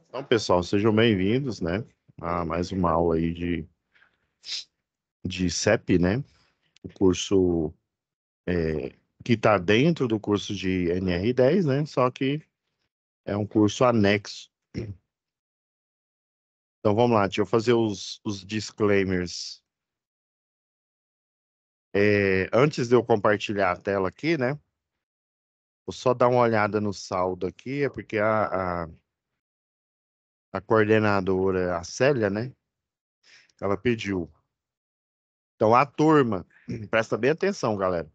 Então, pessoal, sejam bem-vindos, né, a mais uma aula aí de CEP, né, o curso que está dentro do curso de NR10, né, só que é um curso anexo. Então, vamos lá, deixa eu fazer os disclaimers. Antes de eu compartilhar a tela aqui, né, vou só dar uma olhada no saldo aqui, é porque a coordenadora, a Célia, né, ela pediu. Então, a turma, presta bem atenção, galera.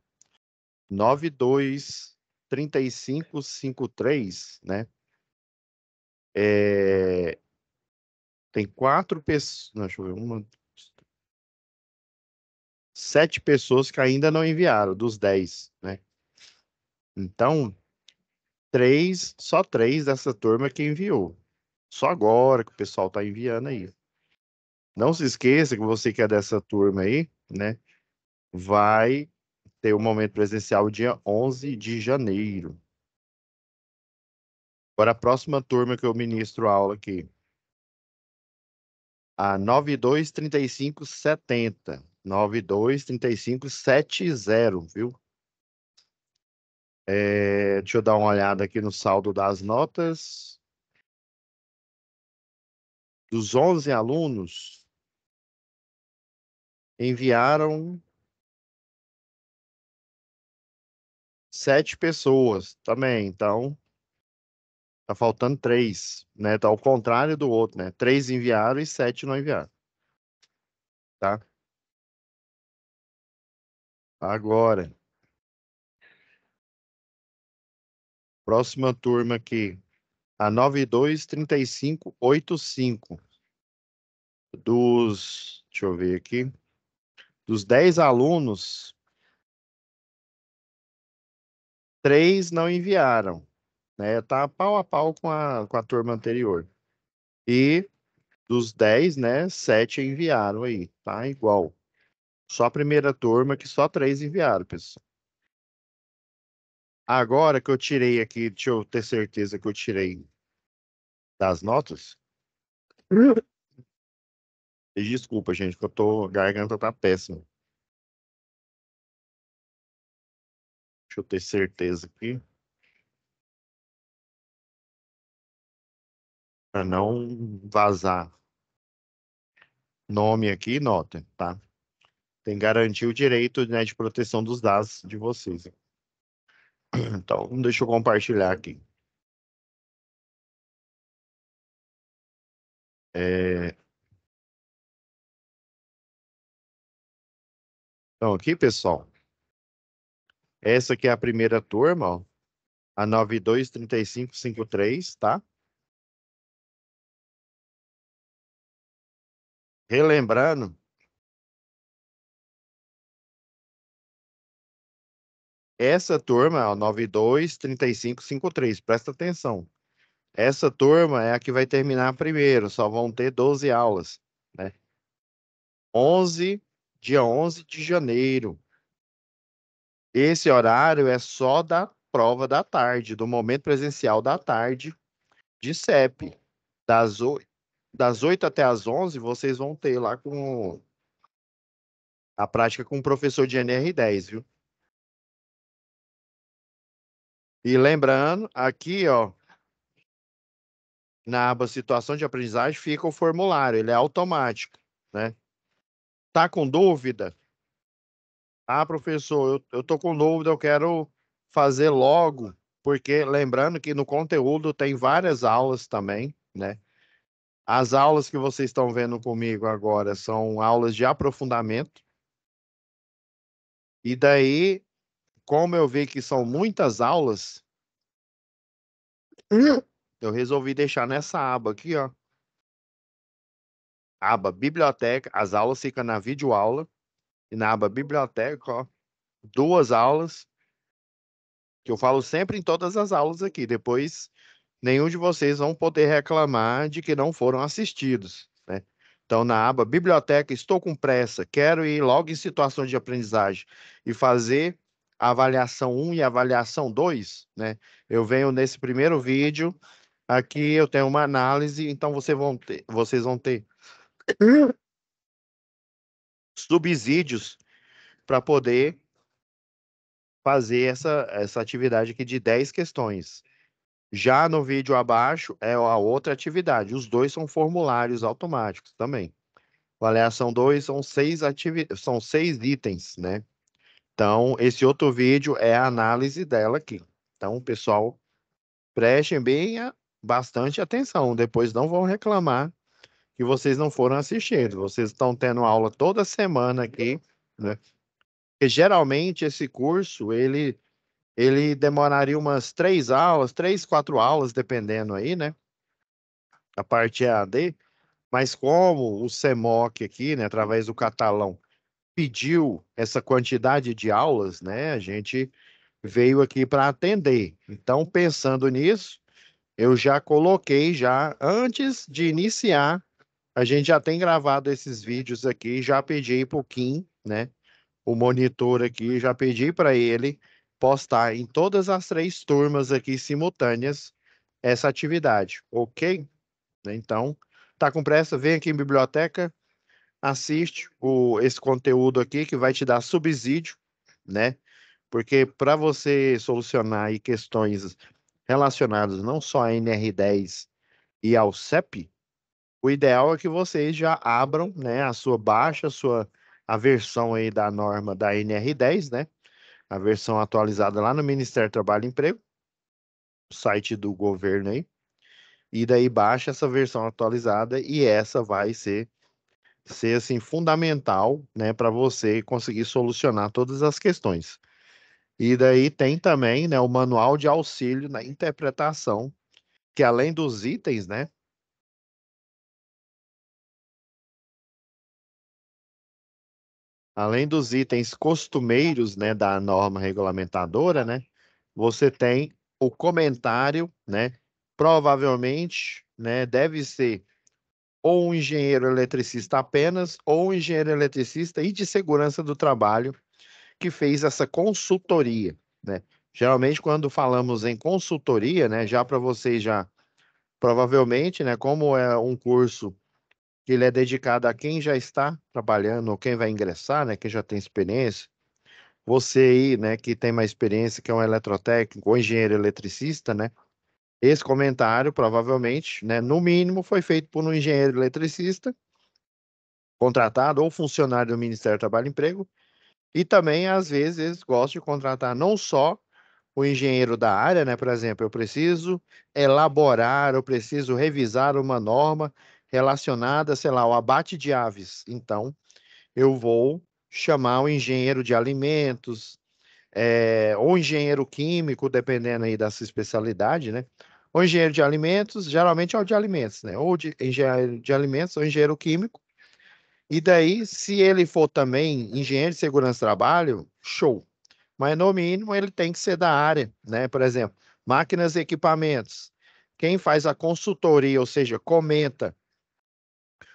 923553, né? Tem 4 pessoas. Não, deixa eu ver. 7 pessoas que ainda não enviaram, dos 10, né? Então, só 3 dessa turma que enviou. Só agora que o pessoal tá enviando aí. Não se esqueça que você que é dessa turma aí, né? Vai ter o momento presencial dia 11 de janeiro. Agora, a próxima turma que eu ministro aula aqui. A 923570. 923570, viu? Deixa eu dar uma olhada aqui no saldo das notas. Dos 11 alunos, enviaram 7 pessoas também. Então, tá faltando 3, né? Tá ao contrário do outro, né? 3 enviaram e 7 não enviaram. Tá? Agora, próxima turma aqui. A 923585. Deixa eu ver aqui. Dos 10 alunos, 3 não enviaram, né? Tá pau a pau com a turma anterior. E dos 10, né, 7 enviaram aí, tá igual. Só a primeira turma que só 3 enviaram, pessoal. Agora que eu tirei aqui, deixa eu ter certeza que eu tirei das notas. Desculpa, gente, que a garganta tá péssima. Deixa eu ter certeza aqui. Para não vazar nome aqui, nota, tá? Tem que garantir o direito, né, de proteção dos dados de vocês. Então, deixa eu compartilhar aqui. Então, aqui, pessoal, essa aqui é a primeira turma, ó, a 923553, tá? Relembrando, essa turma, ó, 923553, presta atenção. Essa turma é a que vai terminar primeiro, só vão ter 12 aulas, né? 11, dia 11 de janeiro. Esse horário é só da prova da tarde, do momento presencial da tarde de CEP. Das 8 até as 11, vocês vão ter lá com a prática com o professor de NR10, viu? E lembrando, aqui, ó, na aba situação de aprendizagem fica o formulário, ele é automático, né? Tá com dúvida? Ah, professor, eu tô com dúvida, eu quero fazer logo, porque lembrando que no conteúdo tem várias aulas também, né? As aulas que vocês estão vendo comigo agora são aulas de aprofundamento. E daí, como eu vi que são muitas aulas, eu resolvi deixar nessa aba aqui, ó. Aba biblioteca, as aulas ficam na videoaula. E na aba biblioteca, ó, 2 aulas, que eu falo sempre em todas as aulas aqui. Depois, nenhum de vocês vão poder reclamar de que não foram assistidos, né? Então, na aba biblioteca, estou com pressa, quero ir logo em situações de aprendizagem e fazer a avaliação 1 e a avaliação 2, né? Eu venho nesse primeiro vídeo, aqui eu tenho uma análise, então vocês vão ter subsídios para poder fazer essa atividade aqui de 10 questões. Já no vídeo abaixo é a outra atividade. Os dois são formulários automáticos também. Avaliação 2 são 6 itens, né? Então, esse outro vídeo é a análise dela aqui. Então, pessoal, prestem bastante atenção. Depois não vão reclamar que vocês não foram assistindo. Vocês estão tendo aula toda semana aqui, né? Porque geralmente esse curso, ele demoraria umas 3 aulas, 3, 4 aulas, dependendo aí, né? A parte EAD. Mas como o CEMOC aqui, né, através do catalão, pediu essa quantidade de aulas, né, a gente veio aqui para atender. Então, pensando nisso, eu já coloquei já antes de iniciar, a gente já tem gravado esses vídeos aqui, já pedi para o Kim, né, o monitor aqui, já pedi para ele postar em todas as 3 turmas aqui simultâneas essa atividade, ok? Então, tá com pressa? Vem aqui em biblioteca, assiste esse conteúdo aqui que vai te dar subsídio, né? Porque para você solucionar aí questões relacionadas não só à NR10 e ao CEP, o ideal é que vocês já abram, né, a versão aí da norma da NR10, né? A versão atualizada lá no Ministério do Trabalho e Emprego, site do governo aí, e daí baixa essa versão atualizada e essa vai ser assim fundamental, né, para você conseguir solucionar todas as questões. E daí tem também, né, o manual de auxílio na interpretação, que além dos itens, né, além dos itens costumeiros, né, da norma regulamentadora, né, você tem o comentário, né, provavelmente, né, deve ser ou um engenheiro eletricista apenas, ou um engenheiro eletricista e de segurança do trabalho que fez essa consultoria, né? Geralmente, quando falamos em consultoria, né, já para vocês já, provavelmente, né, como é um curso que ele é dedicado a quem já está trabalhando ou quem vai ingressar, né, quem já tem experiência, você aí, né, que tem mais experiência, que é um eletrotécnico ou engenheiro eletricista, né, esse comentário provavelmente, né, no mínimo foi feito por um engenheiro eletricista contratado ou funcionário do Ministério do Trabalho e Emprego, e também às vezes eles gostam de contratar não só o engenheiro da área, né? Por exemplo, eu preciso elaborar, eu preciso revisar uma norma relacionada, sei lá, ao abate de aves. Então, eu vou chamar o engenheiro de alimentos, ou engenheiro químico, dependendo aí da sua especialidade, né? O engenheiro de alimentos, geralmente é o de alimentos, né? Ou de engenheiro de alimentos ou engenheiro químico. E daí, se ele for também engenheiro de segurança do trabalho, show. Mas no mínimo ele tem que ser da área, né? Por exemplo, máquinas e equipamentos. Quem faz a consultoria, ou seja, comenta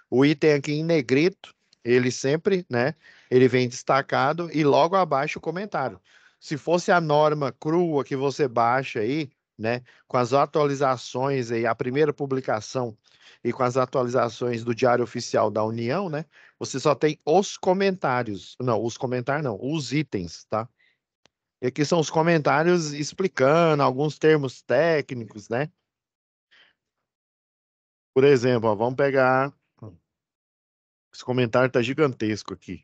o item aqui em negrito, ele sempre, né? Ele vem destacado e logo abaixo o comentário. Se fosse a norma crua que você baixa aí, né? Com as atualizações aí, a primeira publicação e com as atualizações do Diário Oficial da União, né? Você só tem os comentários. Não, os comentários não, os itens, tá? E aqui são os comentários explicando alguns termos técnicos, né? Por exemplo, ó, vamos pegar. Esse comentário tá gigantesco aqui,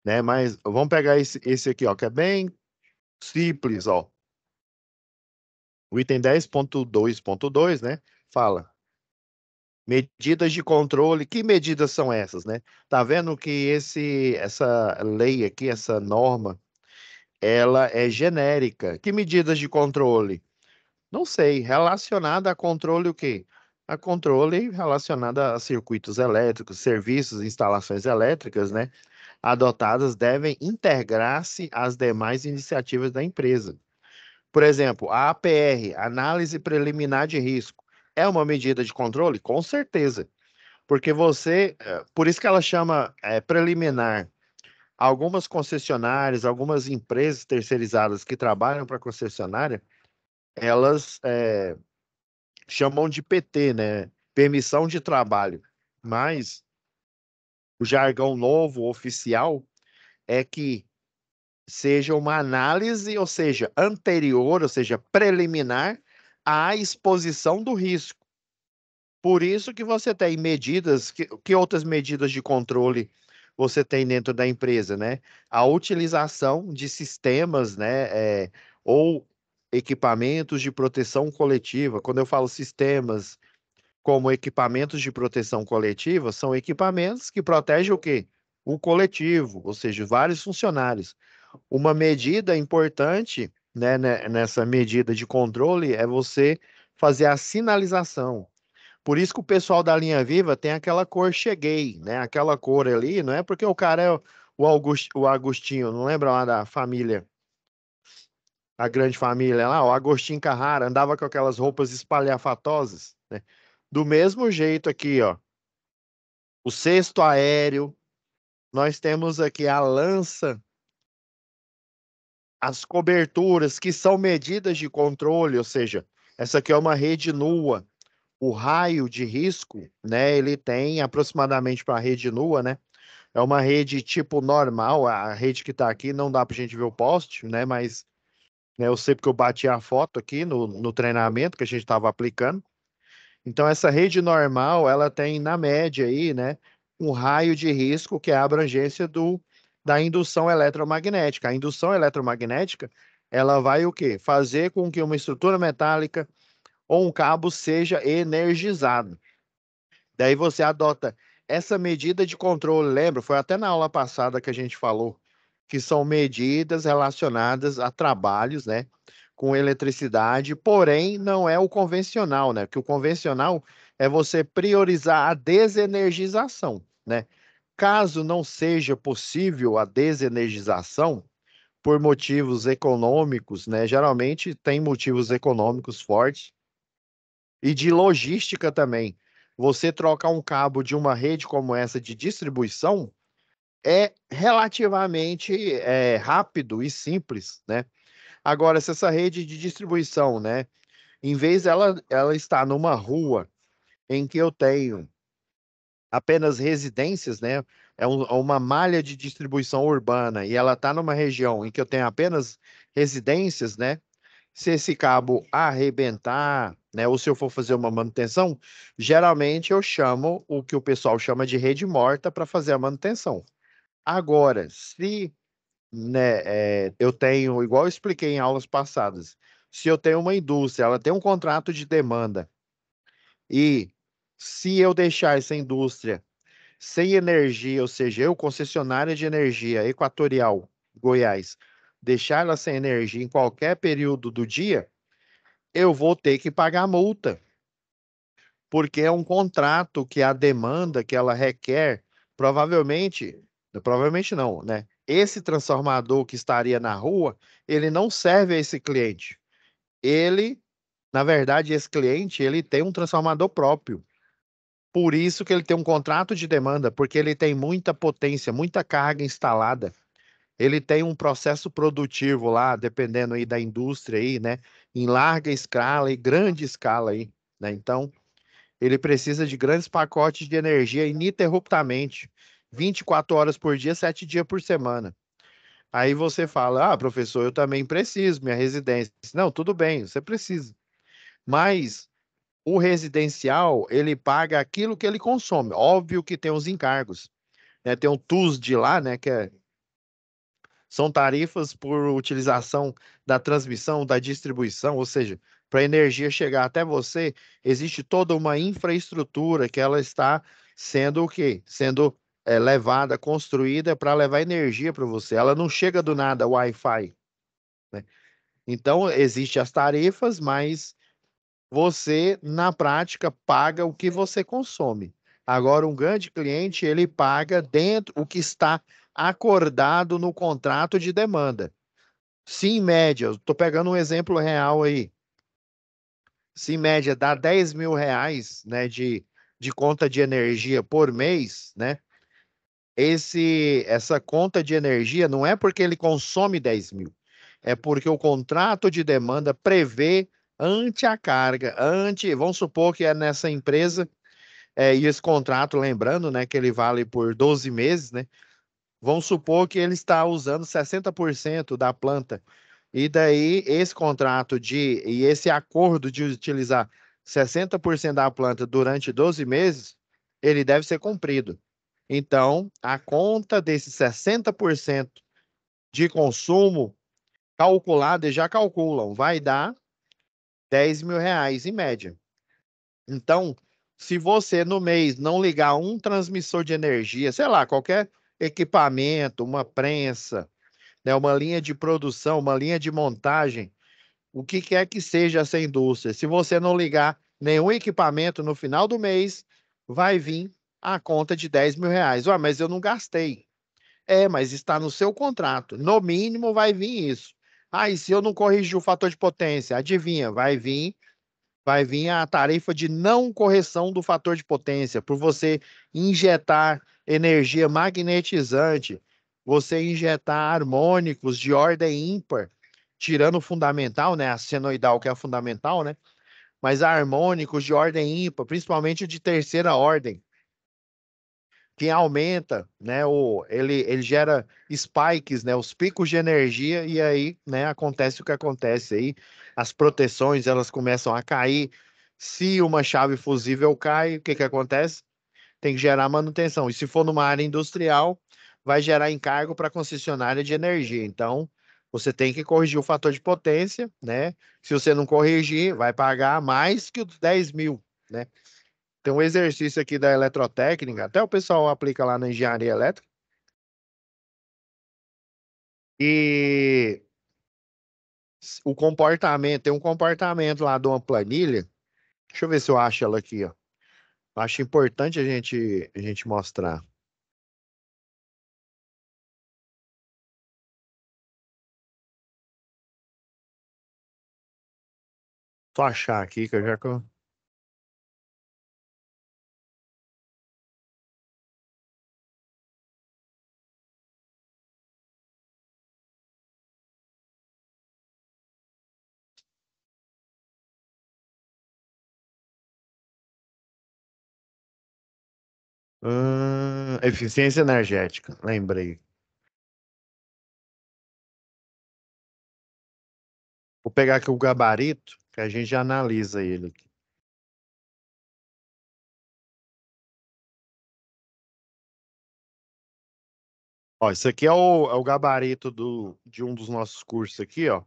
né? Mas vamos pegar esse aqui, ó, que é bem simples, ó. O item 10.2.2, né? Fala. Medidas de controle. Que medidas são essas, né? Tá vendo que essa lei aqui, essa norma, ela é genérica. Que medidas de controle? Não sei, relacionada a controle o quê? A controle relacionada a circuitos elétricos, serviços, instalações elétricas, né? Adotadas devem integrar-se às demais iniciativas da empresa. Por exemplo, a APR, Análise Preliminar de Risco, é uma medida de controle? Com certeza, porque por isso que ela chama preliminar, algumas concessionárias, algumas empresas terceirizadas que trabalham para a concessionária, elas chamam de PT, né? Permissão de trabalho. Mas o jargão novo, oficial, é que seja uma análise, ou seja, anterior, ou seja, preliminar à exposição do risco. Por isso que você tem medidas, que outras medidas de controle você tem dentro da empresa, né? A utilização de sistemas, né, ou equipamentos de proteção coletiva. Quando eu falo sistemas como equipamentos de proteção coletiva, são equipamentos que protegem o quê? O coletivo, ou seja, vários funcionários. Uma medida importante, né, nessa medida de controle é você fazer a sinalização. Por isso que o pessoal da linha viva tem aquela cor cheguei, né? Aquela cor ali, não é porque o cara é o Agostinho, não lembra lá da família, a grande família lá, o Agostinho Carrara, andava com aquelas roupas espalhafatosas, né? Do mesmo jeito aqui, ó, o cesto aéreo, nós temos aqui a lança, as coberturas, que são medidas de controle, ou seja, essa aqui é uma rede nua. O raio de risco, né, ele tem aproximadamente para a rede nua, né? É uma rede tipo normal, a rede que está aqui, não dá para a gente ver o poste, né? Mas né, eu sei porque eu bati a foto aqui no treinamento que a gente estava aplicando. Então, essa rede normal, ela tem, na média aí, né, um raio de risco que é a abrangência da indução eletromagnética. A indução eletromagnética, ela vai o quê? Fazer com que uma estrutura metálica ou um cabo seja energizado. Daí você adota essa medida de controle, lembra? Foi até na aula passada que a gente falou que são medidas relacionadas a trabalhos, né, com eletricidade, porém não é o convencional, né? Que o convencional é você priorizar a desenergização, né? Caso não seja possível a desenergização por motivos econômicos, né? Geralmente tem motivos econômicos fortes e de logística também. Você trocar um cabo de uma rede como essa de distribuição é relativamente rápido e simples, né? Agora, se essa rede de distribuição, né, em vez ela estar numa rua em que eu tenho apenas residências, né, é uma malha de distribuição urbana e ela está numa região em que eu tenho apenas residências, né, se esse cabo arrebentar, né, ou se eu for fazer uma manutenção, geralmente eu chamo o que o pessoal chama de rede morta para fazer a manutenção. Agora, se né, eu tenho, igual eu expliquei em aulas passadas, se eu tenho uma indústria, ela tem um contrato de demanda e se eu deixar essa indústria sem energia, ou seja, eu, concessionária de energia Equatorial, Goiás, deixar ela sem energia em qualquer período do dia, eu vou ter que pagar multa, porque é um contrato que a demanda que ela requer, provavelmente não, né? Esse transformador que estaria na rua, ele não serve a esse cliente. Ele, na verdade, esse cliente, ele tem um transformador próprio. Por isso que ele tem um contrato de demanda, porque ele tem muita potência, muita carga instalada. Ele tem um processo produtivo lá, dependendo aí da indústria aí, né? Em larga escala e grande escala aí, né? Então, ele precisa de grandes pacotes de energia ininterruptamente, 24 horas por dia, 7 dias por semana. Aí você fala, ah, professor, eu também preciso, minha residência. Não, tudo bem, você precisa. Mas o residencial, ele paga aquilo que ele consome. Óbvio que tem os encargos, né? Tem o TUSD lá, né, são tarifas por utilização da transmissão, da distribuição, ou seja, para a energia chegar até você, existe toda uma infraestrutura que ela está sendo o quê? Sendo levada, construída para levar energia para você. Ela não chega do nada, Wi-Fi, né? Então, existem as tarifas, mas você, na prática, paga o que você consome. Agora, um grande cliente, ele paga dentro o que está acordado no contrato de demanda. Se em média, estou pegando um exemplo real aí, se em média dá R$ 10.000, né, de conta de energia por mês, né, essa conta de energia não é porque ele consome 10 mil, é porque o contrato de demanda prevê ante a carga, vamos supor que é nessa empresa, e esse contrato, lembrando, né, que ele vale por 12 meses, né? Vamos supor que ele está usando 60% da planta. E daí, esse acordo de utilizar 60% da planta durante 12 meses, ele deve ser cumprido. Então, a conta desses 60% de consumo calculado, eles já calculam, vai dar 10 mil reais em média. Então, se você no mês não ligar um transmissor de energia, sei lá, qualquer equipamento, uma prensa, né, uma linha de produção, uma linha de montagem, o que quer que seja essa indústria, se você não ligar nenhum equipamento no final do mês, vai vir a conta de 10 mil reais. Ué, mas eu não gastei. Mas está no seu contrato. No mínimo vai vir isso. Ah, e se eu não corrigir o fator de potência? Adivinha, vai vir a tarifa de não correção do fator de potência, por você injetar energia magnetizante, você injetar harmônicos de ordem ímpar, tirando o fundamental, né, a senoidal que é a fundamental, né, mas harmônicos de ordem ímpar, principalmente de terceira ordem, que aumenta, né, ele gera spikes, né, os picos de energia, e aí, né, acontece o que acontece aí, as proteções, elas começam a cair, se uma chave fusível cai, o que que acontece? Tem que gerar manutenção, e se for numa área industrial, vai gerar encargo para a concessionária de energia, então, você tem que corrigir o fator de potência, né, se você não corrigir, vai pagar mais que os 10 mil, né, tem um exercício aqui da eletrotécnica, até o pessoal aplica lá na engenharia elétrica, e tem um comportamento lá de uma planilha. Deixa eu ver se eu acho ela aqui, ó. Acho importante a gente mostrar. Só achar aqui que eu já. Eficiência energética, lembrei. Vou pegar aqui o gabarito, que a gente já analisa ele aqui. Ó, isso aqui é o gabarito de um dos nossos cursos aqui, ó.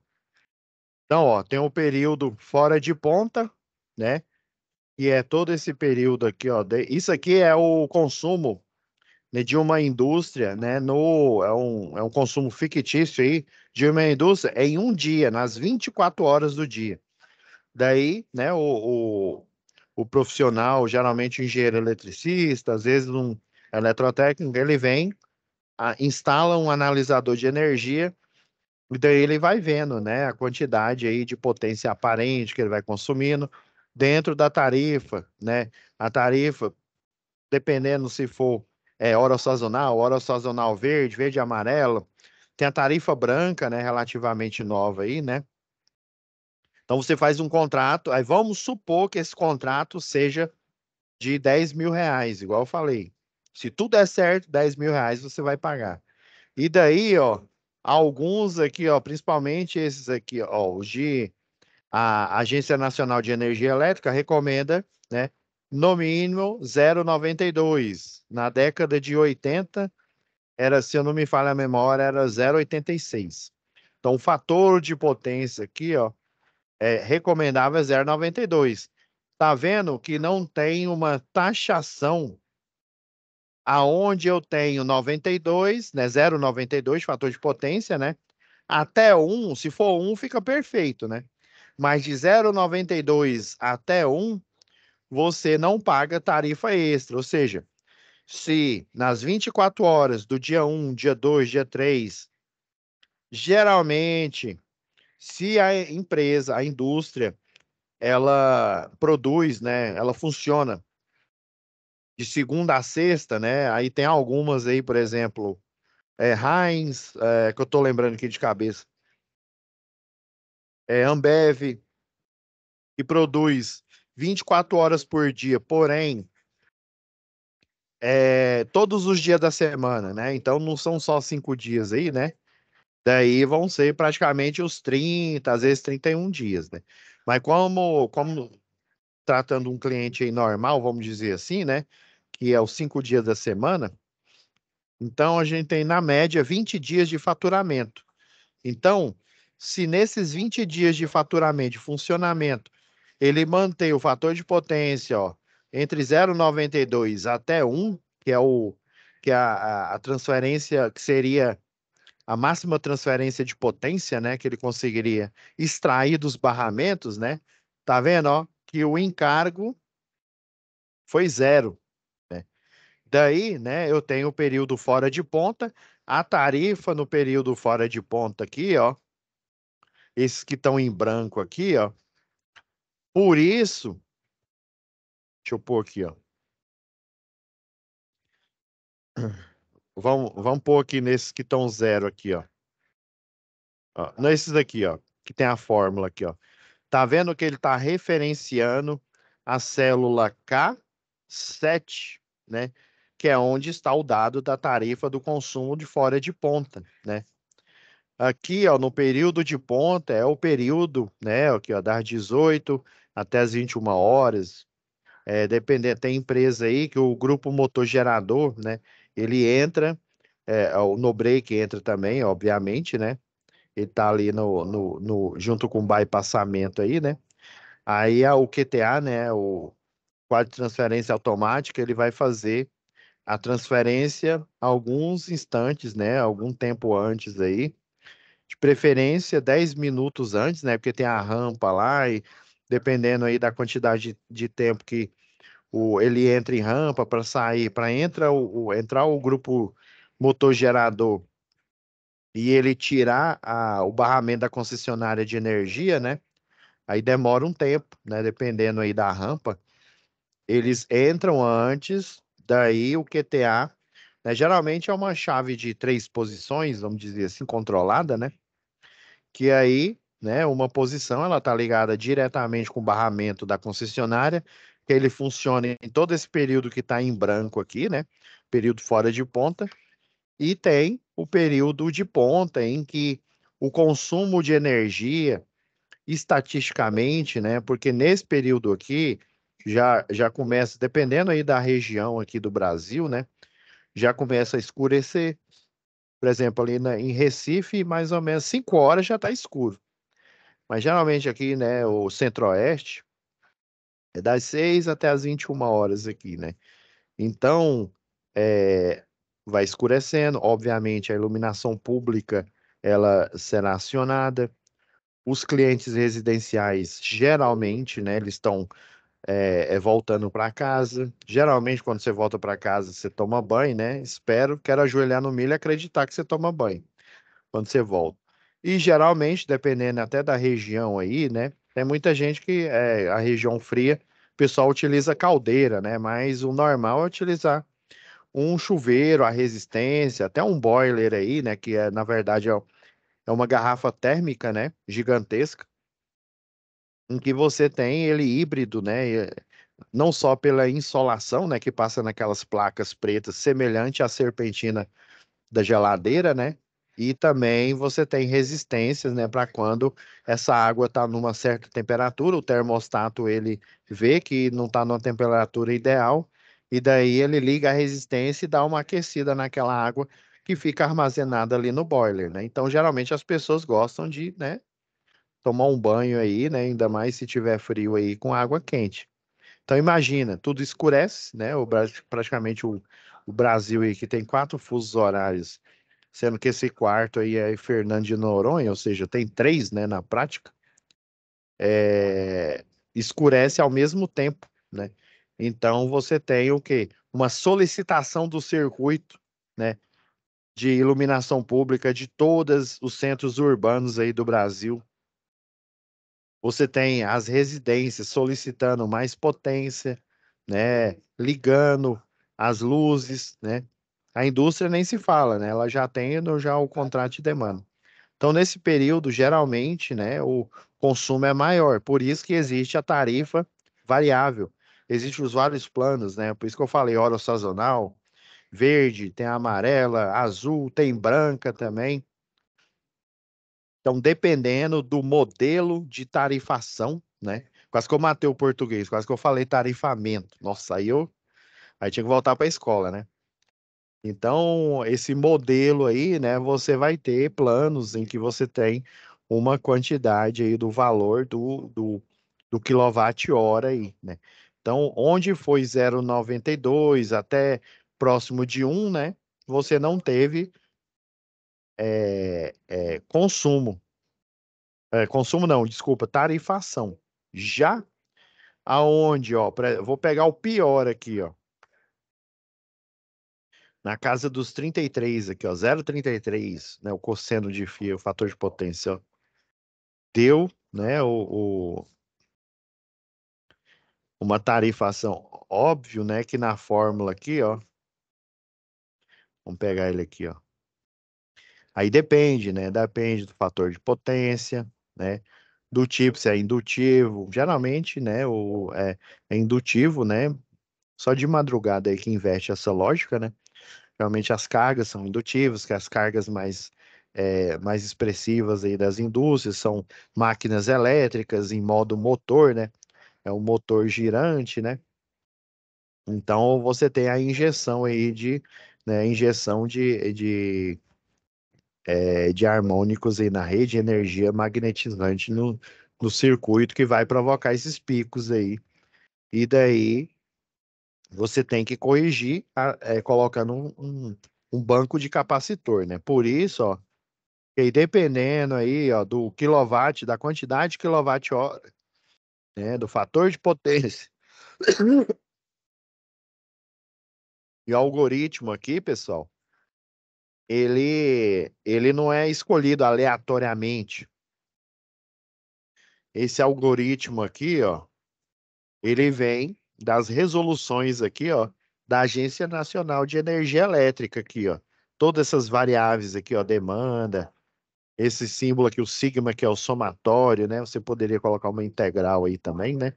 Então, ó, tem um período fora de ponta, né? E é todo esse período aqui, ó. Isso aqui é o consumo, né, de uma indústria, né? É um consumo fictício aí de uma indústria em um dia, nas 24 horas do dia. Daí, né, o profissional, geralmente um engenheiro eletricista, às vezes um eletrotécnico, ele vem, instala um analisador de energia, e daí ele vai vendo, né, a quantidade aí de potência aparente que ele vai consumindo dentro da tarifa, né? A tarifa, dependendo se for hora sazonal verde, verde e amarelo, tem a tarifa branca, né, relativamente nova aí, né? Então você faz um contrato, aí vamos supor que esse contrato seja de 10 mil reais, igual eu falei. Se tudo der certo, 10 mil reais você vai pagar. E daí, ó, alguns aqui, ó, principalmente esses aqui, ó, a Agência Nacional de Energia Elétrica recomenda, né, no mínimo 0,92. Na década de 80, era, se eu não me falha a memória, era 0,86. Então, o fator de potência aqui, ó, recomendável é 0,92. Tá vendo que não tem uma taxação aonde eu tenho 92, né, 0,92, fator de potência, né? Até 1, se for 1, fica perfeito, né? Mas de 0,92 até 1, você não paga tarifa extra. Ou seja, se nas 24 horas do dia 1, dia 2, dia 3, geralmente, se a empresa, a indústria, ela produz, né? Ela funciona de segunda a sexta, né? Aí tem algumas aí, por exemplo, Heinz, que eu tô lembrando aqui de cabeça, Ambev, que produz 24 horas por dia, porém, todos os dias da semana, né? Então não são só 5 dias aí, né? Daí vão ser praticamente os 30, às vezes 31 dias, né? Mas como tratando um cliente aí normal, vamos dizer assim, né? Que é os 5 dias da semana, então a gente tem, na média, 20 dias de faturamento. Então, se nesses 20 dias de faturamento, de funcionamento, ele mantém o fator de potência, ó, entre 0,92 até 1, que é a transferência, que seria a máxima transferência de potência, né, que ele conseguiria extrair dos barramentos, né? Tá vendo, ó, que o encargo foi zero, né? Daí, né, eu tenho o período fora de ponta, a tarifa no período fora de ponta aqui, ó, esses que estão em branco aqui, ó. Por isso, deixa eu pôr aqui, ó. Vamos pôr aqui nesses que estão zero aqui, ó. Ó, nesses daqui, ó, que tem a fórmula aqui, ó. Tá vendo que ele está referenciando a célula K7, né? Que é onde está o dado da tarifa do consumo de fora de ponta, né? Aqui, ó, no período de ponta, é o período, né? Aqui, ó, das 18 até as 21 horas. Dependendo, tem empresa aí que o grupo motor gerador, né? Ele entra, no break entra também, obviamente, né? Ele tá ali junto com o bypassamento aí, né? Aí o QTA, né, o quadro de transferência automática, ele vai fazer a transferência alguns instantes, né, algum tempo antes aí, de preferência 10 minutos antes, né, porque tem a rampa lá e dependendo aí da quantidade de tempo que ele entra em rampa para sair, para entrar o grupo motor gerador e ele tirar o barramento da concessionária de energia, né? Aí demora um tempo, né? Dependendo aí da rampa. Eles entram antes, daí o QTA, né? Geralmente é uma chave de 3 posições, vamos dizer assim, controlada, né? Que aí, né? Uma posição ela tá ligada diretamente com o barramento da concessionária, que ele funciona em todo esse período que está em branco aqui, né? Período fora de ponta. E tem o período de ponta em que o consumo de energia estatisticamente, né? Porque nesse período aqui já começa, dependendo aí da região aqui do Brasil, né? Já começa a escurecer. Por exemplo, ali em Recife, mais ou menos 5 horas já está escuro. Mas geralmente aqui, né, o Centro-Oeste é das 6 até as 21 horas aqui, né? Então, é, vai escurecendo. Obviamente, a iluminação pública ela será acionada. Os clientes residenciais, geralmente, né, eles estão voltando para casa. Geralmente, quando você volta para casa, você toma banho, né? Quero ajoelhar no milho e acreditar que você toma banho quando você volta. E geralmente, dependendo até da região aí, né? Tem muita gente que a região fria, o pessoal utiliza caldeira, né? Mas o normal é utilizar um chuveiro, a resistência, até um boiler aí, né? Que na verdade é uma garrafa térmica, né? Gigantesca em que você tem ele híbrido, né? Não só pela insolação, né, que passa naquelas placas pretas, semelhante à serpentina da geladeira, né? E também você tem resistências, né, para quando essa água está numa certa temperatura, o termostato ele vê que não está numa temperatura ideal, e daí ele liga a resistência e dá uma aquecida naquela água que fica armazenada ali no boiler, né? Então, geralmente as pessoas gostam de, né, tomar um banho aí, né? Ainda mais se tiver frio aí com água quente. Então imagina, tudo escurece, né? Praticamente o Brasil aí que tem 4 fusos horários, sendo que esse quarto aí é Fernando de Noronha, ou seja, tem 3, né, na prática, escurece ao mesmo tempo, né? Então você tem o quê? Uma solicitação do circuito, né, de iluminação pública de todos os centros urbanos aí do Brasil. Você tem as residências solicitando mais potência, né? Ligando. as luzes, né? A indústria nem se fala, né? Ela já tem já o contrato de demanda. Então, nesse período, geralmente, né, o consumo é maior. Por isso que existe a tarifa variável. Existem os vários planos, né? Por isso que eu falei hora sazonal, verde, tem a amarela, azul, tem branca também. Então, dependendo do modelo de tarifação, né? Quase que eu matei o português, quase que eu falei tarifamento. Nossa, aí tinha que voltar para a escola, né? Então, esse modelo aí, né, você vai ter planos em que você tem uma quantidade aí do valor do quilowatt-hora aí, né? Então, onde foi 0,92 até próximo de 1, né, você não teve consumo. Consumo não, desculpa, tarifação. Já aonde, ó, vou pegar o pior aqui, ó, na casa dos 33 aqui, ó, 0,33, né, o cosseno de φ, o fator de potência, ó, deu, né, uma tarifação. Óbvio, né, que na fórmula aqui, ó, vamos pegar ele aqui, ó. Aí depende, né, depende do fator de potência, né, do tipo, se é indutivo. Geralmente, né, é indutivo, né, só de madrugada aí que inverte essa lógica, né. Realmente as cargas são indutivas, que as cargas mais expressivas aí das indústrias são máquinas elétricas em modo motor, né? É um motor girante, né? Então você tem a injeção aí né, injeção de harmônicos aí na rede, de energia magnetizante no circuito que vai provocar esses picos aí. E daí você tem que corrigir colocando um banco de capacitor, né? Por isso, ó, e aí, dependendo aí, ó, do quilowatt, da quantidade de quilowatt-hora, né, do fator de potência e o algoritmo aqui, pessoal, ele não é escolhido aleatoriamente. Esse algoritmo aqui, ó, ele vem das resoluções aqui, ó, da Agência Nacional de Energia Elétrica aqui, ó. Todas essas variáveis aqui, ó, demanda, esse símbolo aqui, o sigma, que é o somatório, né? Você poderia colocar uma integral aí também, né?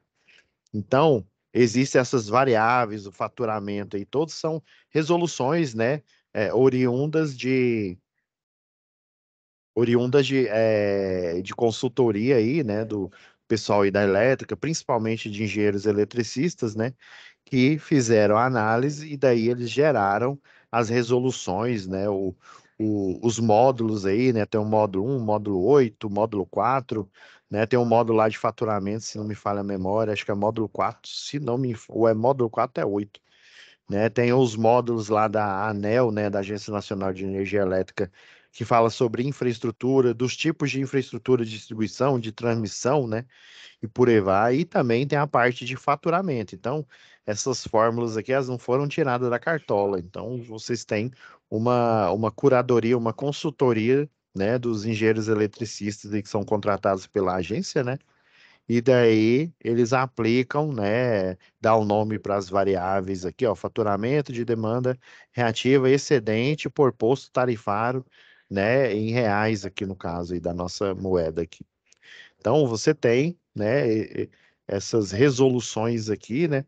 Então, existem essas variáveis, o faturamento aí, todos são resoluções, né, oriundas de consultoria aí, né, do pessoal aí da elétrica, principalmente de engenheiros eletricistas, né, que fizeram a análise e daí eles geraram as resoluções, né, os módulos aí, né, tem o módulo 1, módulo 8, módulo 4, né, tem um módulo lá de faturamento, se não me falha a memória, acho que é módulo 4, se não me, ou é módulo 4 é 8, né, tem os módulos lá da ANEEL, né, da Agência Nacional de Energia Elétrica, que fala sobre infraestrutura, dos tipos de infraestrutura de distribuição, de transmissão, né, e por aí vai. E também tem a parte de faturamento. Então, essas fórmulas aqui, elas não foram tiradas da cartola. Então, vocês têm uma curadoria, uma consultoria, né, dos engenheiros eletricistas aí que são contratados pela agência, né? E daí eles aplicam, né, dá o nome para as variáveis aqui, ó, faturamento de demanda reativa excedente por posto tarifário, né, em reais aqui no caso aí da nossa moeda aqui. Então, você tem, né, essas resoluções aqui, né,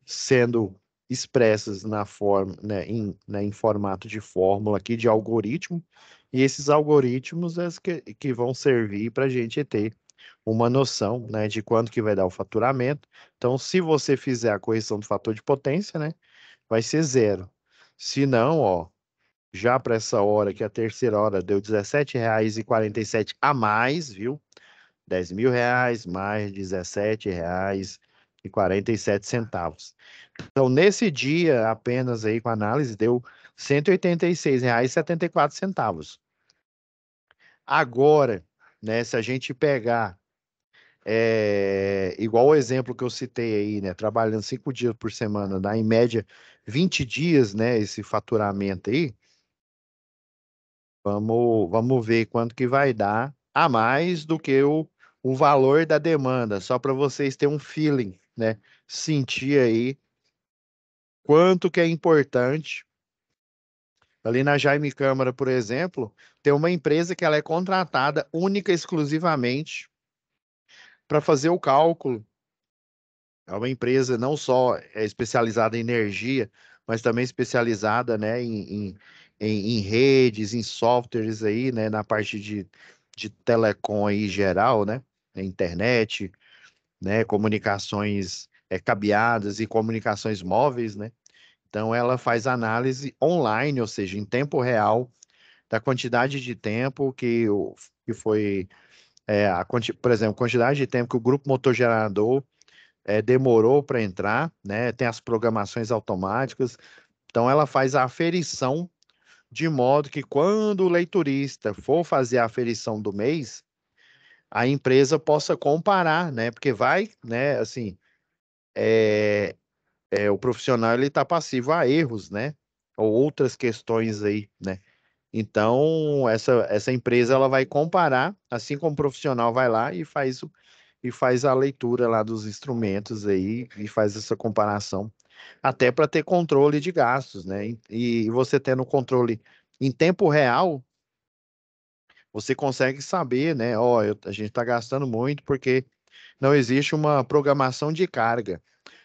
sendo expressas na forma, né, em formato de fórmula aqui, de algoritmo, e esses algoritmos que vão servir para a gente ter uma noção, né, de quanto que vai dar o faturamento. Então, se você fizer a correção do fator de potência, né, vai ser zero. Se não, ó, já para essa hora, que é a terceira hora, deu R$ 17,47 a mais, viu? R$ 10.000 mais R$ 17,47. Então, nesse dia, apenas aí com análise, deu R$ 186,74. Agora, né, se a gente pegar, igual o exemplo que eu citei aí, né, trabalhando 5 dias por semana, dá em média 20 dias, né, esse faturamento aí, vamos ver quanto que vai dar a mais do que o valor da demanda, só para vocês terem um feeling, né? Sentir aí quanto que é importante. Ali na Jaime Câmara, por exemplo, tem uma empresa que ela é contratada única e exclusivamente para fazer o cálculo. É uma empresa não só especializada em energia, mas também especializada, né, em redes, em softwares aí, né, na parte de telecom aí geral, né, internet, né, comunicações cabeadas e comunicações móveis, né. Então ela faz análise online, ou seja, em tempo real, da quantidade de tempo que foi, por exemplo, quantidade de tempo que o grupo motor gerador demorou para entrar, né? Tem as programações automáticas. Então, ela faz a aferição de modo que quando o leiturista for fazer a aferição do mês, a empresa possa comparar, né? Porque vai, né? Assim, o profissional ele está passivo a erros, né? Ou outras questões aí, né? Então, essa empresa ela vai comparar, assim como o profissional vai lá e faz a leitura lá dos instrumentos aí e faz essa comparação, até para ter controle de gastos, né? E você tendo controle em tempo real, você consegue saber, né? Ó, a gente está gastando muito porque não existe uma programação de carga.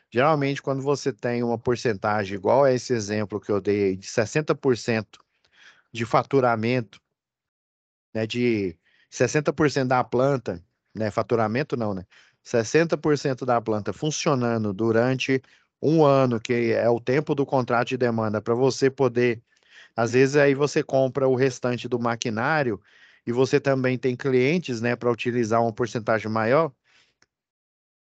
Geralmente, quando você tem uma porcentagem igual a esse exemplo que eu dei, de 60% de faturamento, né, de 60% da planta, né, faturamento não, né, 60% da planta funcionando durante um ano, que é o tempo do contrato de demanda, para você poder, às vezes aí você compra o restante do maquinário e você também tem clientes, né, para utilizar uma porcentagem maior,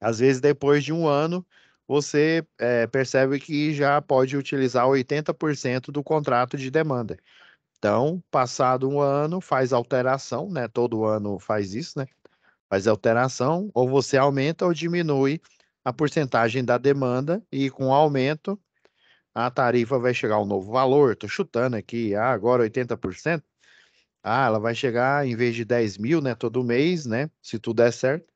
às vezes depois de um ano você percebe que já pode utilizar 80% do contrato de demanda. Então, passado um ano, faz alteração, né? Todo ano faz isso, né? Faz alteração, ou você aumenta ou diminui a porcentagem da demanda, e com o aumento, a tarifa vai chegar a um novo valor. Estou chutando aqui, agora 80%. Ela vai chegar, em vez de 10 mil, né? Todo mês, né? Se tudo der certo,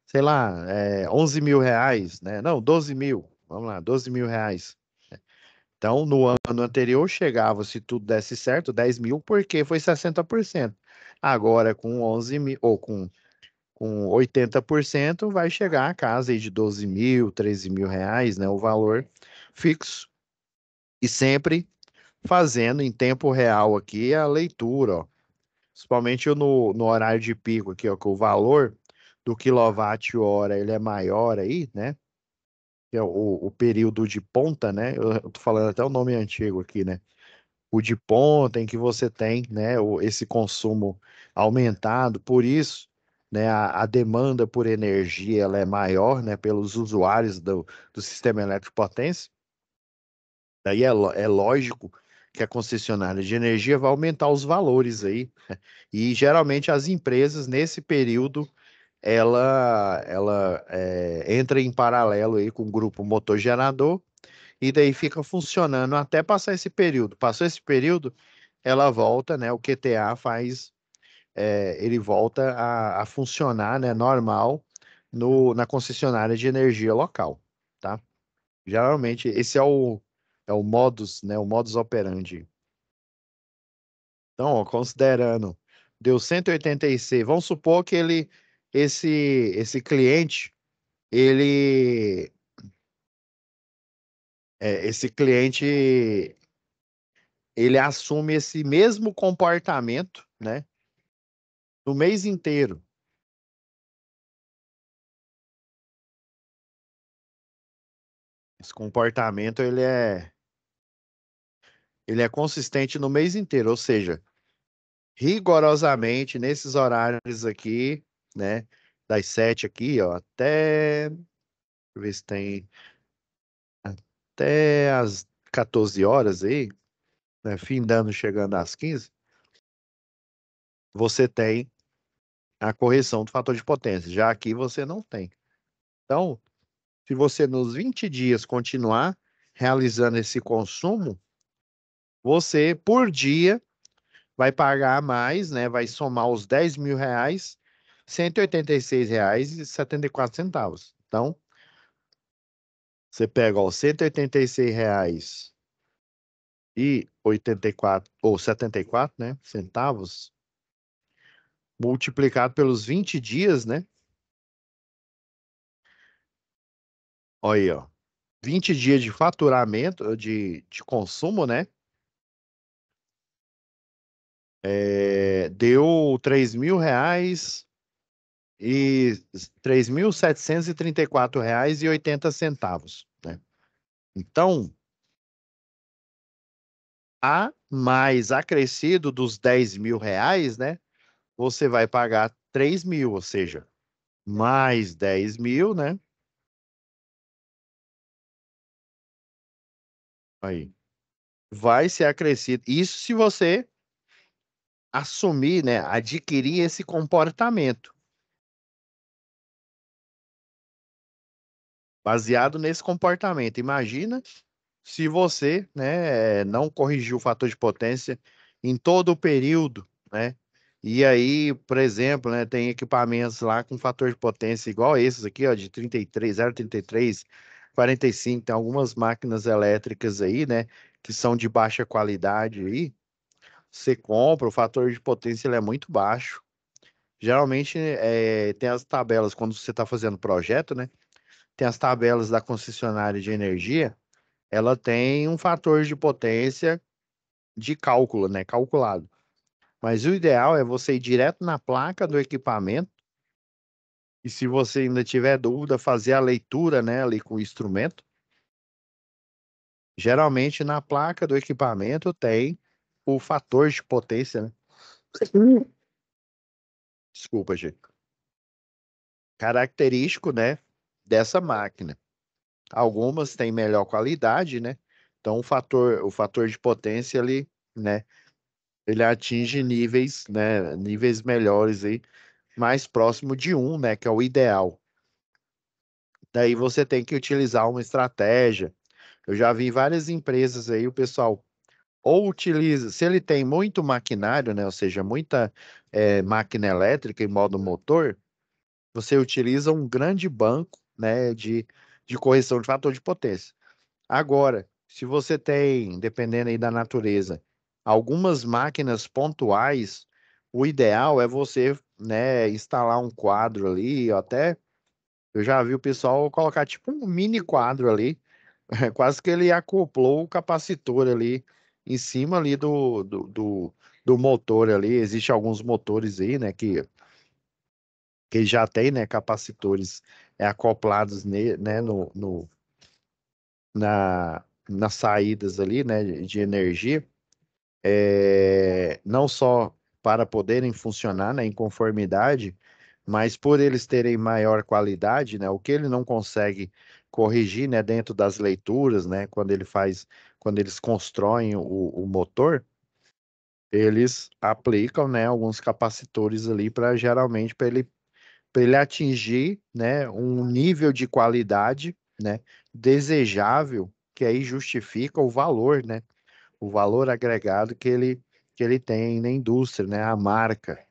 sei lá, 11 mil reais, né? Não, 12 mil. Vamos lá, 12 mil reais. Então, no ano anterior chegava, se tudo desse certo, 10 mil, porque foi 60%. Agora, com 11 mil, ou com 80%, vai chegar a casa aí de 12 mil, 13 mil reais, né? O valor fixo. E sempre fazendo em tempo real aqui a leitura, ó. Principalmente no horário de pico aqui, ó, que o valor do quilowatt-hora ele é maior aí, né? Que é o período de ponta, né? Eu tô falando até o nome antigo aqui, né? O de ponta em que você tem, né, esse consumo aumentado, por isso, né, a demanda por energia ela é maior, né, pelos usuários do sistema elétrico potência. Daí é lógico que a concessionária de energia vai aumentar os valores aí, né? E geralmente as empresas nesse período ela entra em paralelo aí com o grupo motor gerador e daí fica funcionando até passar esse período. Passou esse período, ela volta, né? O QTA faz, ele volta a funcionar, né? Normal na concessionária de energia local, tá? Geralmente esse é o modus, né? O modus operandi. Então, ó, considerando, deu 186. Vamos supor que esse cliente, ele, esse cliente ele assume esse mesmo comportamento, né, no mês inteiro. Esse comportamento ele é consistente no mês inteiro, ou seja, rigorosamente nesses horários aqui, né, das 7 aqui, ó, deixa eu ver se tem até as 14 horas aí, né, findando chegando às 15, você tem a correção do fator de potência. Já aqui você não tem. Então, se você nos 20 dias continuar realizando esse consumo, você por dia vai pagar mais, né? Vai somar os 10 mil reais, R$ 186,74. Então, Você pega, ó, R$ 186 e 84 ou 74, né, centavos, multiplicado pelos 20 dias, né? Olha aí, ó. 20 dias de faturamento, de consumo, né? Deu R$ 3.000 e R$ 3.734,80, né? Então, a mais acrescido dos R$ 10.000, né? Você vai pagar 3.000, ou seja, mais 10.000, né? Aí, vai ser acrescido. Isso se você assumir, né? Adquirir esse comportamento. Baseado nesse comportamento. Imagina se você, né, não corrigiu o fator de potência em todo o período, né? E aí, por exemplo, né, tem equipamentos lá com fator de potência igual esses aqui, ó, de 33, 0,33, 45, tem algumas máquinas elétricas aí, né, que são de baixa qualidade aí. Você compra, o fator de potência ele é muito baixo. Geralmente tem as tabelas quando você está fazendo projeto, né? Tem as tabelas da concessionária de energia, ela tem um fator de potência de cálculo, né? Calculado. Mas o ideal é você ir direto na placa do equipamento e se você ainda tiver dúvida, fazer a leitura, né, ali com o instrumento. Geralmente na placa do equipamento tem o fator de potência, né? Desculpa, gente. Característico, né, dessa máquina. Algumas têm melhor qualidade, né? Então o fator de potência ali, né, ele atinge níveis, né, níveis melhores aí, mais próximo de um, né, que é o ideal. Daí você tem que utilizar uma estratégia. Eu já vi várias empresas aí, o pessoal ou utiliza, se ele tem muito maquinário, né, ou seja, muita máquina elétrica em modo motor, você utiliza um grande banco, né, de correção de fator de potência. Agora, se você tem, dependendo aí da natureza, algumas máquinas pontuais, o ideal é você, né, instalar um quadro ali, ou até eu já vi o pessoal colocar tipo um mini quadro ali, quase que ele acoplou o capacitor ali em cima ali do motor ali. Existem alguns motores aí, né, que já tem, né, capacitores acoplados né, nas saídas ali, né, de energia, não só para poderem funcionar, né, em conformidade, mas por eles terem maior qualidade, né, o que ele não consegue corrigir, né, dentro das leituras, né, quando eles constroem o motor, eles aplicam, né, alguns capacitores ali para geralmente para ele atingir, né, um nível de qualidade, né, desejável, que aí justifica o valor, né, o valor agregado que ele tem na indústria, né, a marca,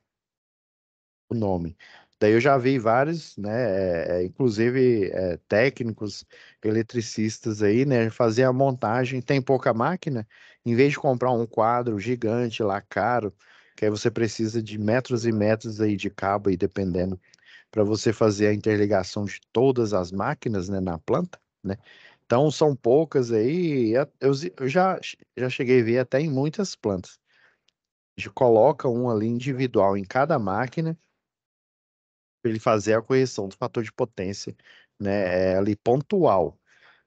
o nome. Daí eu já vi vários, né, inclusive técnicos, eletricistas aí, né, fazer a montagem, tem pouca máquina, em vez de comprar um quadro gigante lá, caro, que aí você precisa de metros e metros aí de cabo aí, dependendo para você fazer a interligação de todas as máquinas, né, na planta, né? Então são poucas aí, eu já cheguei a ver até em muitas plantas. A gente coloca um ali individual em cada máquina para ele fazer a correção do fator de potência, né, ali pontual.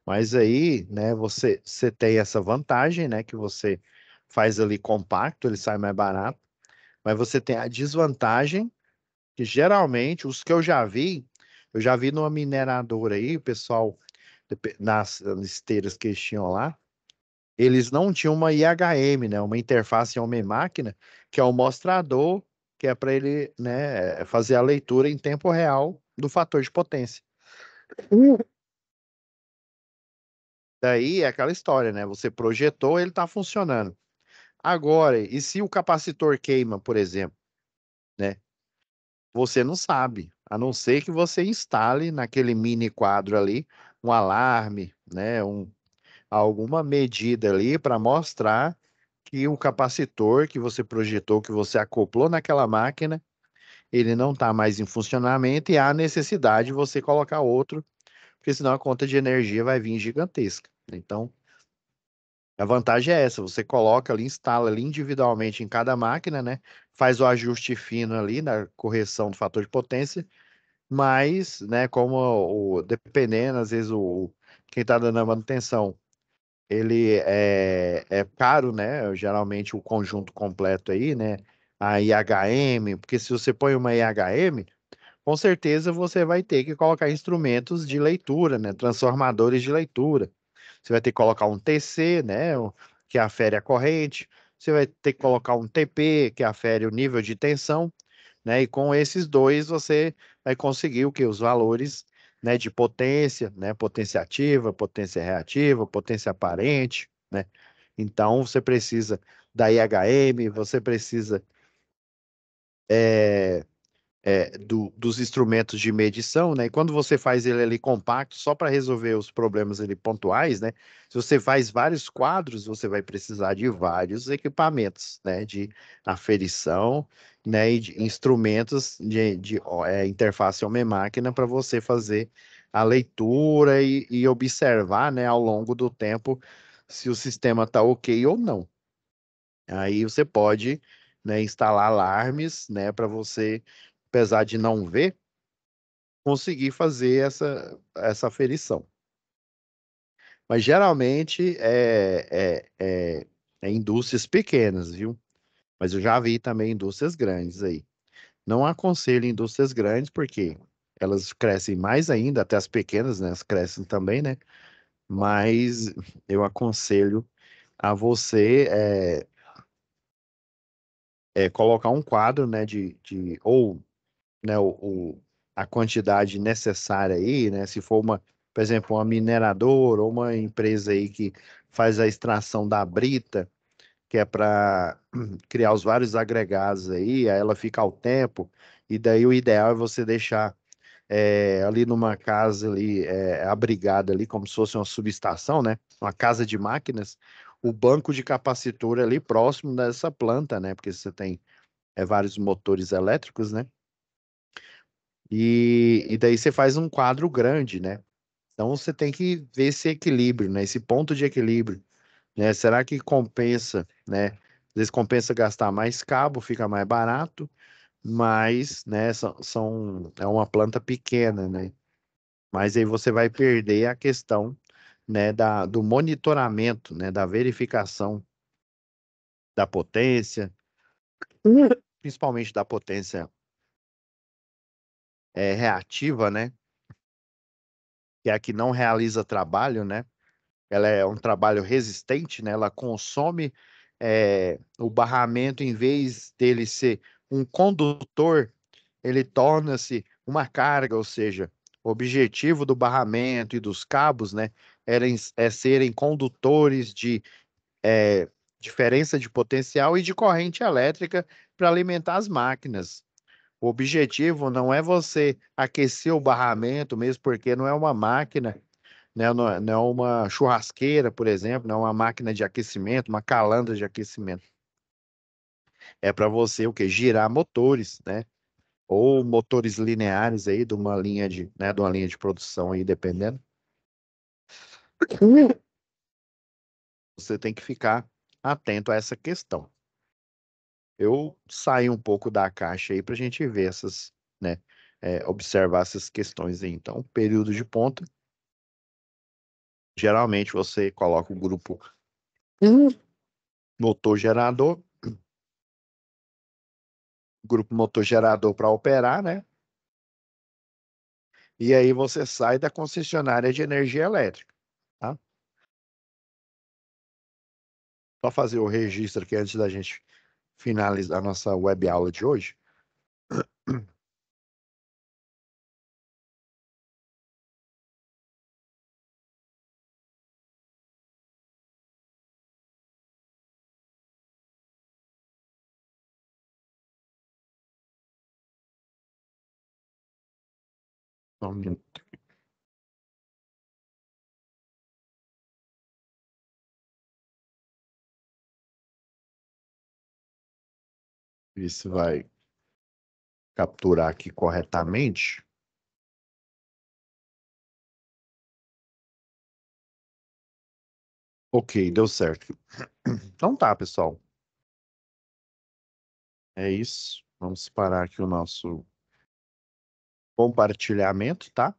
Mas aí, né, você tem essa vantagem, né, que você faz ali compacto, ele sai mais barato, mas você tem a desvantagem que geralmente os que eu já vi numa mineradora aí, o pessoal, nas esteiras que eles tinham lá, eles não tinham uma IHM, né, uma interface homem-máquina, que é o mostrador, que é para ele, né, fazer a leitura em tempo real do fator de potência. Daí é aquela história, né? Você projetou, ele está funcionando. Agora, e se o capacitor queima, por exemplo, né? Você não sabe, a não ser que você instale naquele mini quadro ali um alarme, né? Alguma medida ali para mostrar que o capacitor que você projetou, que você acoplou naquela máquina, ele não está mais em funcionamento e há necessidade de você colocar outro, porque senão a conta de energia vai vir gigantesca. Então, a vantagem é essa, você coloca ali, instala ali individualmente em cada máquina, né? Faz o ajuste fino ali na correção do fator de potência, mas, né, como dependendo, às vezes quem está dando a manutenção, ele é caro, né? Geralmente o conjunto completo aí, né? A IHM, porque se você põe uma IHM, com certeza você vai ter que colocar instrumentos de leitura, né? Transformadores de leitura. Você vai ter que colocar um TC, né? Que afere a corrente. Você vai ter que colocar um TP, que afere o nível de tensão, né? E com esses dois você vai conseguir o que? Os valores, né? De potência, né? Potência ativa, potência reativa, potência aparente, né? Então você precisa da IHM, você precisa é, dos instrumentos de medição, né? E quando você faz ele ali compacto, só para resolver os problemas ali pontuais, né? Se você faz vários quadros, você vai precisar de vários equipamentos, né? De aferição, né? E de instrumentos de interface homem-máquina para você fazer a leitura e observar, né? Ao longo do tempo se o sistema está ok ou não. Aí você pode, né, instalar alarmes, né, para você, apesar de não ver, conseguir fazer essa aferição. Mas geralmente é indústrias pequenas, viu? Mas eu já vi também indústrias grandes aí. Não aconselho indústrias grandes, porque elas crescem mais ainda, até as pequenas, né? Elas crescem também, né? Mas eu aconselho a você colocar um quadro, né, ou né, a quantidade necessária aí, né? Se for por exemplo, uma mineradora ou uma empresa aí que faz a extração da brita, que é para criar os vários agregados aí ela fica ao tempo, e daí o ideal é você deixar ali numa casa ali, abrigada ali, como se fosse uma subestação, né? Uma casa de máquinas, o banco de capacitor ali próximo dessa planta, né? Porque você tem vários motores elétricos, né? E daí você faz um quadro grande, né? Então você tem que ver esse equilíbrio, né? Esse ponto de equilíbrio, né? Será que compensa, né? Às vezes compensa gastar mais cabo, fica mais barato, mas, né, é uma planta pequena, né? Mas aí você vai perder a questão, né, do monitoramento, né, da verificação da potência, principalmente da potência reativa, né? Que é a que não realiza trabalho, né? Ela é um trabalho resistente, né? Ela consome o barramento, em vez dele ser um condutor, ele torna-se uma carga, ou seja, o objetivo do barramento e dos cabos, né, é serem condutores de diferença de potencial e de corrente elétrica para alimentar as máquinas. O objetivo não é você aquecer o barramento, mesmo porque não é uma máquina, né? Não é uma churrasqueira, por exemplo, não é uma máquina de aquecimento, uma calandra de aquecimento. É para você o quê? Girar motores, né? Ou motores lineares aí de uma linha de produção aí, dependendo. Você tem que ficar atento a essa questão. Eu saio um pouco da caixa aí para a gente ver né? Observar essas questões aí. Então, período de ponta, geralmente você coloca o grupo motor gerador, grupo motor gerador para operar, né? E aí você sai da concessionária de energia elétrica, tá? Só fazer o registro aqui antes da gente finalizar a nossa web aula de hoje. Só um minuto. ver se vai capturar aqui corretamente. Ok, deu certo. Então tá, pessoal. É isso. Vamos parar aqui o nosso compartilhamento, tá?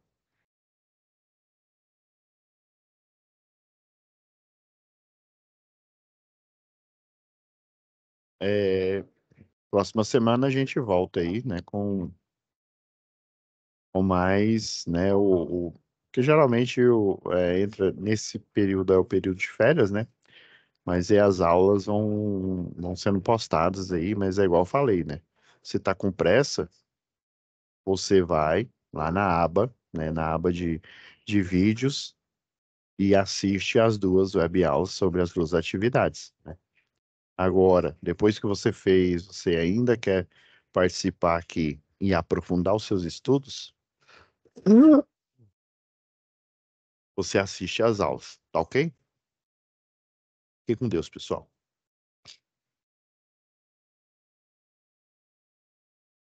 Próxima semana a gente volta aí, né, com mais, né, que geralmente entra nesse período, é o período de férias, né? Mas aí as aulas vão sendo postadas aí, mas é igual eu falei, né? Se tá com pressa, você vai lá na aba, né, na aba de vídeos e assiste as duas webaulas sobre as duas atividades, né? Agora, depois que você fez, você ainda quer participar aqui e aprofundar os seus estudos, você assiste às aulas, tá ok? Fique com Deus, pessoal.